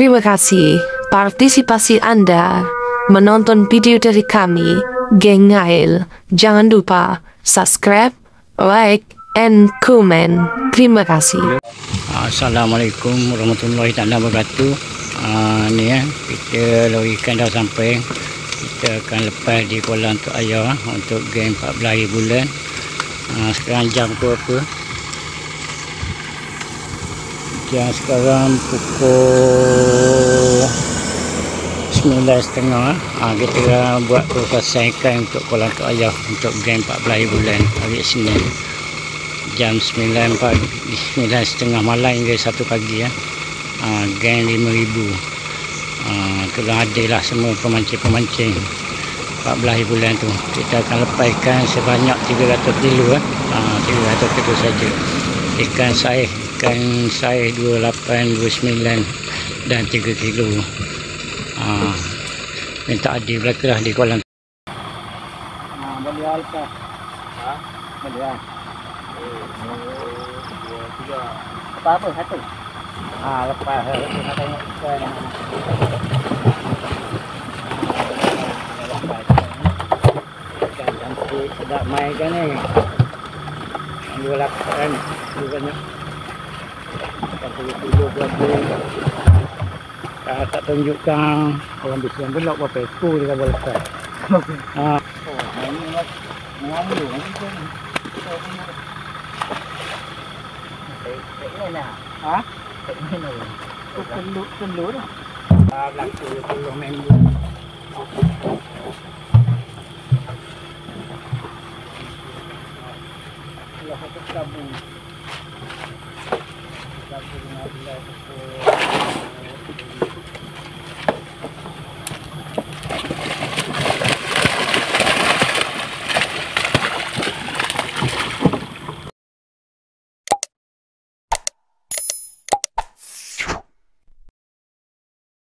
Terima kasih partisipasi Anda menonton video dari kami, Geng Ngail. Jangan lupa subscribe, like, and comment. Terima kasih. Assalamualaikum warahmatullahi wabarakatuh. Ni ya, kita lorikan dah sampai. Kita akan lepas di kolam untuk ayah untuk geng 14 hari bulan. Sekarang jam berapa? Jam sekarang pukul 9.30. Kita buat perluasan ikan untuk kolam untuk ayah untuk geng 14 hari bulan hari Senin. Jam 9.30 malam hingga 1 pagi ya. Geng 5,000. Itulah adil lah semua pemancing-pemancing 14 hari bulan tu. Kita akan lepaskan sebanyak 300 kilo 300 kilo saja. Ikan saih 28, 29 dan 3 kilo. Minta adil belaka lah di kolam. Beliau lepas. Beliau. Apa satu? Lepas kita tengok ikan. Ikan cantik sedap main kan ni. 28 tu banyak. Ikan 30 kilo berapa. Tak tunjukkan orang bising belok berapa ekor dia boleh lepas. Ini lah mengambil ni pun. Telur dah. Berlaku telur minggu. Kalau satu kabung. Kabung dengan bila